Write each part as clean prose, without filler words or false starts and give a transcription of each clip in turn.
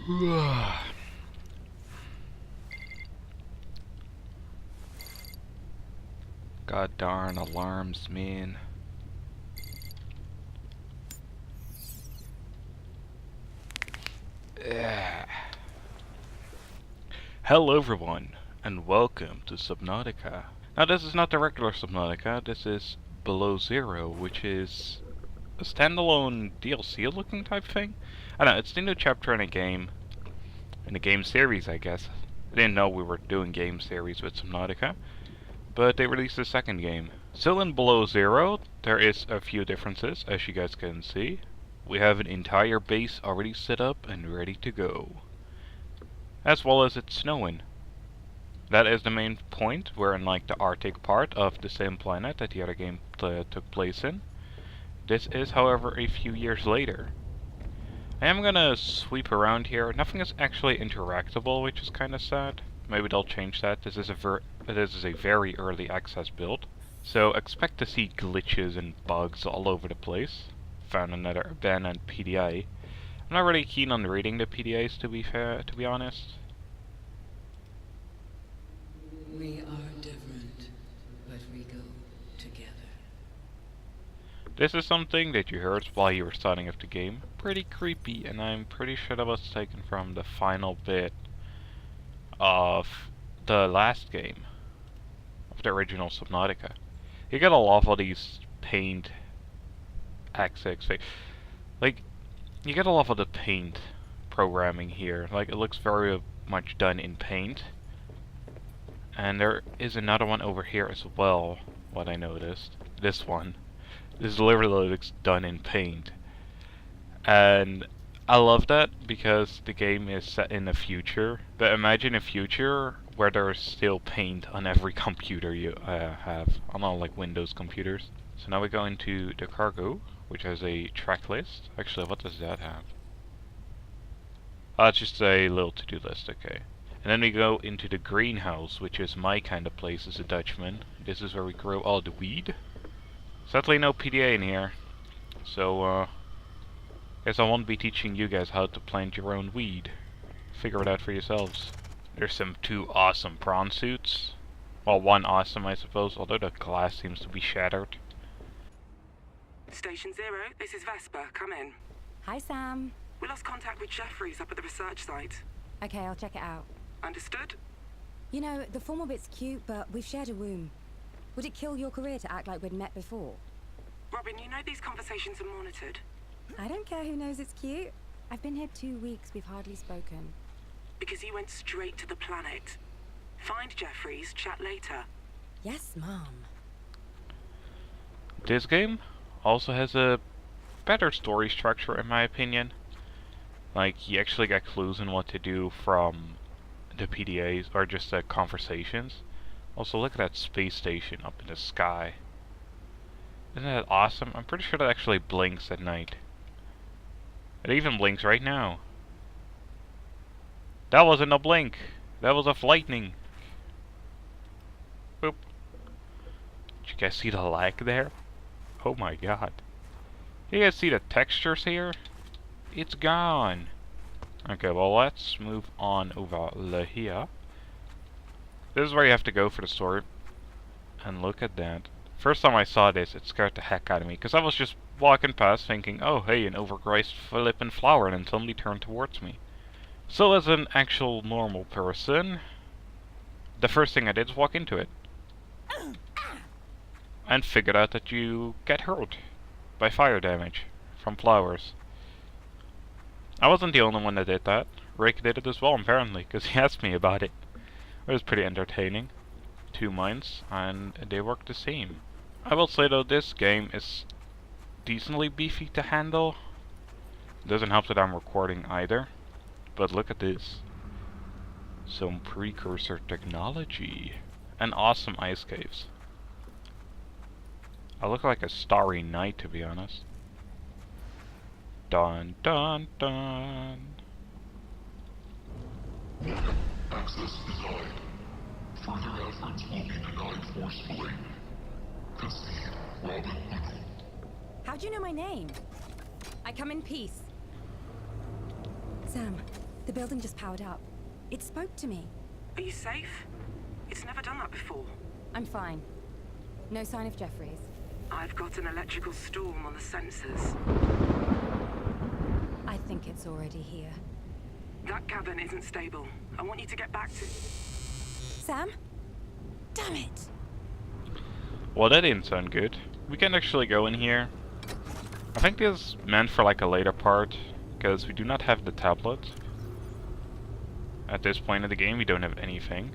God darn alarms, man. Hello everyone, and welcome to Subnautica. Now this is not the regular Subnautica, this is Below Zero, which is a standalone DLC looking type thing. I don't know, it's the new chapter in a game series I guess. I didn't know we were doing game series with Subnautica, but they released a second game. Still in Below Zero, there is a few differences, as you guys can see. We have an entire base already set up and ready to go. As well as it's snowing. That is the main point. We're in like the Arctic part of the same planet that the other game took place in. This is, however, a few years later. I am gonna sweep around here. Nothing is actually interactable, which is kinda sad. Maybe they'll change that. This is a very early access build. So expect to see glitches and bugs all over the place. Found another abandoned PDA. I'm not really keen on reading the PDAs to be honest. We are different, but we go together. This is something that you heard while you were starting up the game. Pretty creepy, and I'm pretty sure that was taken from the final bit of the last game of the original Subnautica. You get a lot of these paint accents, like you get a lot of the paint programming here. Like it looks very much done in paint. And there is another one over here as well, what I noticed. This one. This literally looks done in paint. And I love that because the game is set in the future. But imagine a future where there's still paint on every computer you have. On all like Windows computers. So now we go into the cargo, which has a track list. Actually, what does that have? Oh, it's just a little to-do list, okay. And then we go into the greenhouse, which is my kind of place as a Dutchman. This is where we grow all the weed. Sadly no PDA in here. So, guess I won't be teaching you guys how to plant your own weed. Figure it out for yourselves. There's two awesome prawn suits. Well, one awesome I suppose, although the glass seems to be shattered. Station 0, this is Vesper. Come in. Hi, Sam. We lost contact with Jeffries up at the research site. Okay, I'll check it out. Understood? You know, the formal bit's cute, but we've shared a room. Would it kill your career to act like we'd met before? Robin, you know these conversations are monitored. I don't care who knows it's cute. I've been here 2 weeks, we've hardly spoken. Because you went straight to the planet. Find Jeffries, chat later. Yes, Mom. This game also has a better story structure in my opinion. Like, you actually get clues on what to do from the PDAs, or just the conversations. Also, look at that space station up in the sky. Isn't that awesome? I'm pretty sure that actually blinks at night. It even blinks right now. That wasn't a blink. That was a lightning. Boop. Did you guys see the lag there? Oh my god. You guys see the textures here? It's gone. Okay, well let's move on over here. This is where you have to go for the story. And look at that. First time I saw this, it scared the heck out of me. Because I was just walking past thinking, oh hey, an overpriced flippin' flower, and then suddenly turned towards me. So as an actual normal person, the first thing I did was walk into it. And figured out that you get hurt by fire damage from flowers. I wasn't the only one that did that. Rick did it as well, apparently, because he asked me about it. It was pretty entertaining. 2 minds, and they work the same. I will say though, this game is decently beefy to handle. It doesn't help that I'm recording either. But look at this. Some precursor technology. And awesome ice caves. I look like a starry night, to be honest. Dun dun dun. Access denied. Further efforts will be denied forcefully. Concede, Robin Hood. How'd you know my name? I come in peace. Sam, The building just powered up. It spoke to me. Are you safe? It's never done that before. I'm fine. No sign of Jeffries. I've got an electrical storm on the sensors. I think it's already here. That cavern isn't stable. I want you to get back to... Sam? Damn it! Well, that didn't sound good. We can actually go in here. I think this is meant for like a later part, because we do not have the tablet. At this point in the game, we don't have anything.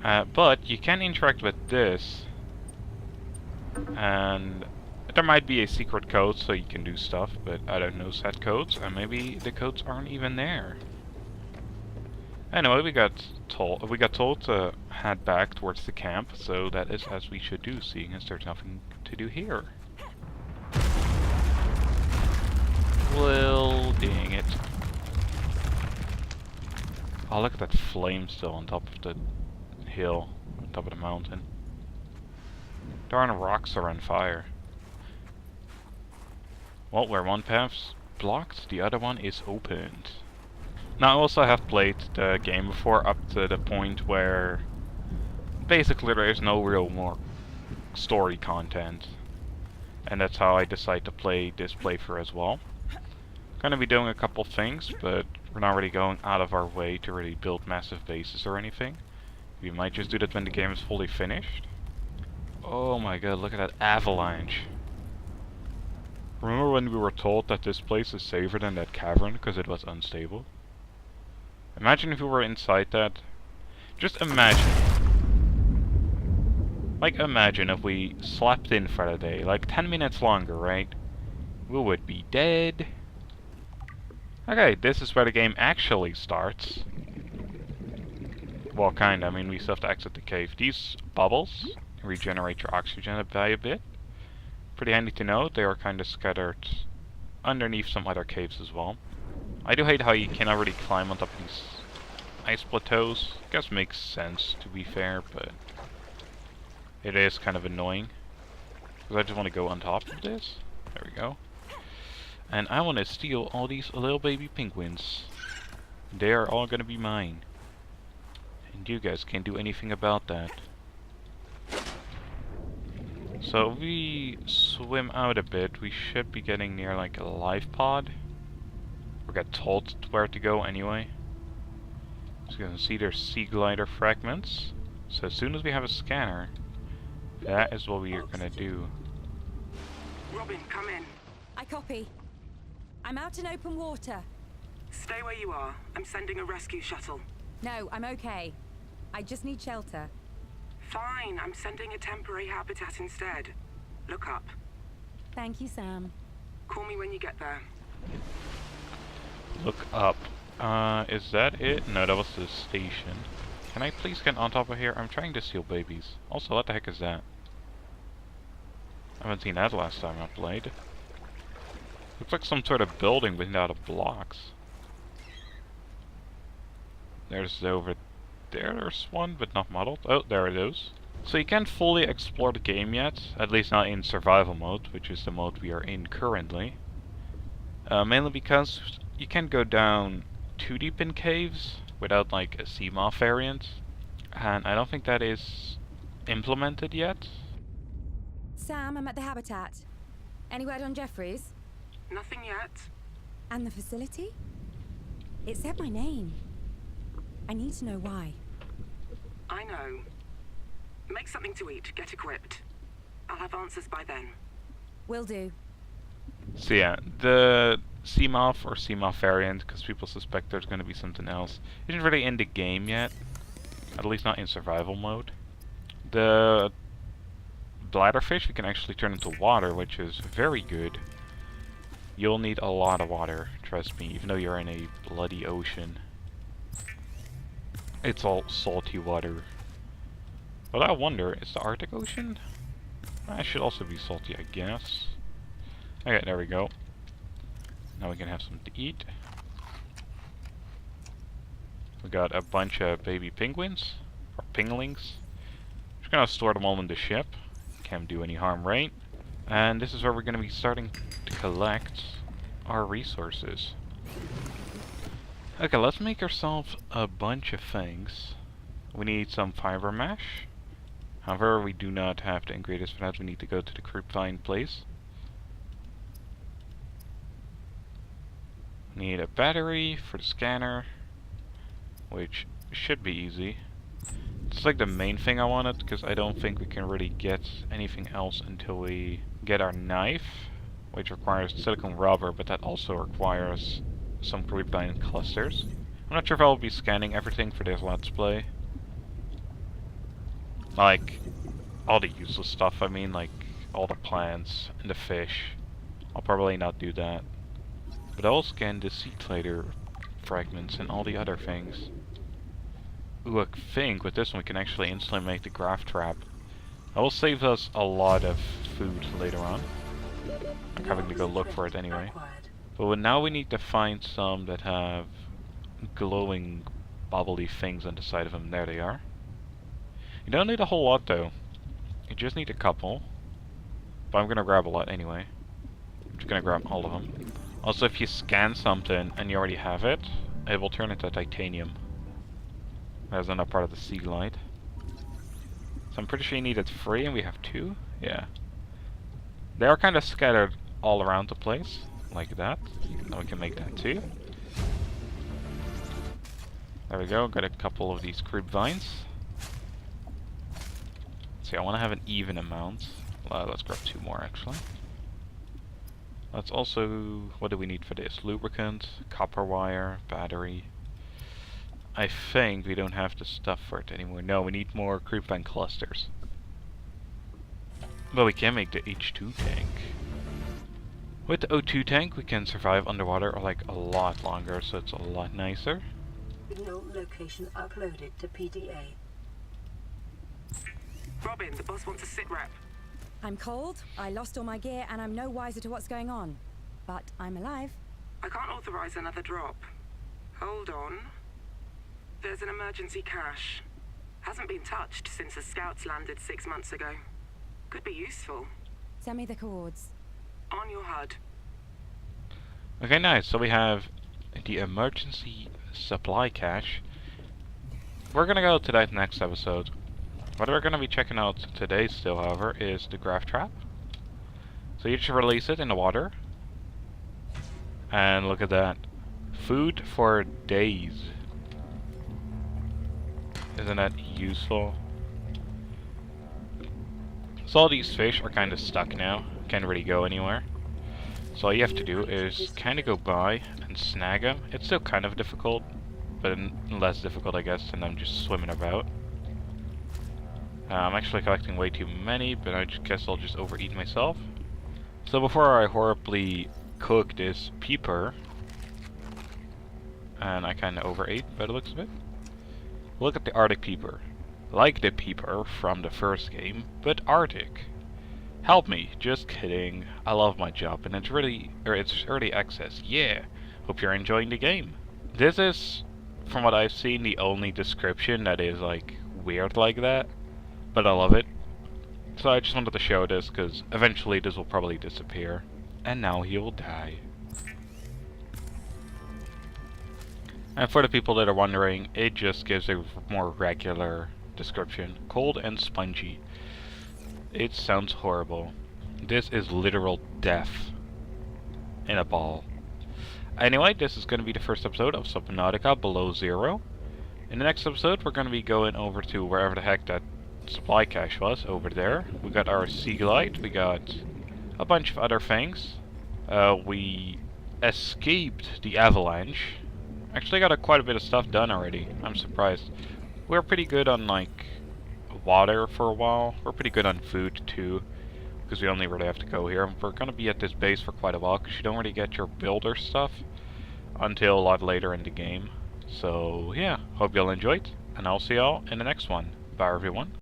But you can interact with this, and there might be a secret code so you can do stuff, but I don't know set codes, and maybe the codes aren't even there. Anyway, we got told to head back towards the camp, so that is as we should do, seeing as there's nothing to do here. Well, dang it. Oh, look at that flame still on top of the hill, on top of the mountain. Darn rocks are on fire. Well, where one path's blocked, the other one is opened. Now, I also have played the game before up to the point where basically there is no real more story content. And that's how I decide to play this playthrough as well. Gonna be doing a couple things, but we're not really going out of our way to really build massive bases or anything. We might just do that when the game is fully finished. Oh my god, look at that avalanche. Remember when we were told that this place is safer than that cavern because it was unstable? Imagine if we were inside that. Just imagine. Like imagine if we slept in for the day, like 10 minutes longer, right? We would be dead. Okay, this is where the game actually starts. Well, kinda. I mean, we still have to exit the cave. These bubbles regenerate your oxygen by a bit. Pretty handy to know. They are kinda scattered underneath some other caves as well. I do hate how you cannot really climb on top of these ice plateaus. I guess makes sense, to be fair, but it is kind of annoying. Because I just want to go on top of this. There we go. And I want to steal all these little baby penguins. They are all gonna be mine. And you guys can't do anything about that. So if we swim out a bit, we should be getting near like a life pod. We got told where to go anyway. So you can see there's sea glider fragments. So as soon as we have a scanner, that is what we are gonna do. Robin, come in. I copy. I'm out in open water. Stay where you are. I'm sending a rescue shuttle. No, I'm okay. I just need shelter. Fine, I'm sending a temporary habitat instead. Look up. Thank you, Sam. Call me when you get there. Look up. Is that it? No, that was the station. Can I please get on top of here? I'm trying to steal babies. Also, what the heck is that? I haven't seen that last time I played. Looks like some sort of building made out of blocks. There's over there's one, but not modeled. Oh, there it is. So you can't fully explore the game yet, at least not in survival mode, which is the mode we are in currently. Mainly because you can't go down too deep in caves without like a sea moth variant, and I don't think that is implemented yet. Sam, I'm at the habitat. Any word on Jeffries? Nothing yet. And the facility? It said my name. I need to know why. I know. Make something to eat. Get equipped. I'll have answers by then. Will do. So yeah, the sea moth or sea moth variant, because people suspect there's going to be something else, isn't really in the game yet. At least not in survival mode. The bladderfish we can actually turn into water, which is very good. You'll need a lot of water, trust me, even though you're in a bloody ocean. It's all salty water. But I wonder, is the Arctic Ocean? That should also be salty, I guess. Okay, there we go. Now we can have something to eat. We got a bunch of baby penguins, or pinglings. Just gonna store them all in the ship. Can't do any harm, right? And this is where we're gonna be starting to collect our resources. Okay, let's make ourselves a bunch of things. We need some fiber mesh. However, we do not have the ingredients for that. We need to go to the grapevine place. Need a battery for the scanner, which should be easy. It's like the main thing I wanted, because I don't think we can really get anything else until we get our knife, which requires silicone rubber, but that also requires some grapevine clusters. I'm not sure if I'll be scanning everything for this Let's Play. Like, all the useless stuff, I mean, like, all the plants and the fish. I'll probably not do that. But I will scan the sea clader fragments and all the other things. Ooh, I think with this one we can actually instantly make the graph trap. That will save us a lot of food later on. I'm having to go look for it anyway. But now we need to find some that have glowing, bubbly things on the side of them. There they are. You don't need a whole lot though. You just need a couple. But I'm gonna grab a lot anyway. I'm just gonna grab all of them. Also, if you scan something and you already have it, it will turn into titanium. That's another part of the sea glide. So I'm pretty sure you needed 3 and we have 2. Yeah. They are kind of scattered all around the place. Like that. Now we can make that too. There we go, got a couple of these grapevines. See, I want to have an even amount. Let's grab 2 more actually. Let's also... what do we need for this? Lubricant, copper wire, battery. I think we don't have the stuff for it anymore. No, we need more grapevine clusters. But we can make the H2 tank. With the O2 tank we can survive underwater like a lot longer, so it's a lot nicer. Signal location uploaded to PDA. Robin, the boss wants a sit rep. I'm cold, I lost all my gear, and I'm no wiser to what's going on. But I'm alive. I can't authorize another drop. Hold on. There's an emergency cache. Hasn't been touched since the scouts landed 6 months ago. Could be useful. Send me the coords. On your HUD. Okay, nice. So we have the emergency supply cache. We're gonna go to that next episode. What we're gonna be checking out today still, however, is the graph trap. So you should release it in the water. And look at that. Food for days. Isn't that useful? So all these fish are kind of stuck now. Can't really go anywhere. So all you have to do is kind of go by and snag them. It's still kind of difficult, but less difficult I guess than them just swimming about. I'm actually collecting way too many, but I guess I'll just overeat myself. So before I horribly cook this peeper, and I kind of overate by the looks of it. Look at the Arctic peeper. Like the peeper from the first game, but Arctic. Help me, just kidding. I love my job, and it's early access. Yeah, hope you're enjoying the game. This is, from what I've seen, the only description that is like weird like that. But I love it. So I just wanted to show this, because eventually this will probably disappear. And now he will die. And for the people that are wondering, it just gives a more regular description. Cold and spongy. It sounds horrible. This is literal death in a ball. Anyway, this is going to be the first episode of Subnautica Below Zero. In the next episode, we're going to be going over to wherever the heck that supply cache was, over there. We got our sea glide, we got a bunch of other things. We escaped the avalanche. Actually got quite a bit of stuff done already. I'm surprised. We're pretty good on like water for a while. We're pretty good on food too, because we only really have to go here. We're gonna be at this base for quite a while, because you don't really get your builder stuff until a lot later in the game. So yeah, hope y'all enjoyed, and I'll see y'all in the next one. Bye everyone.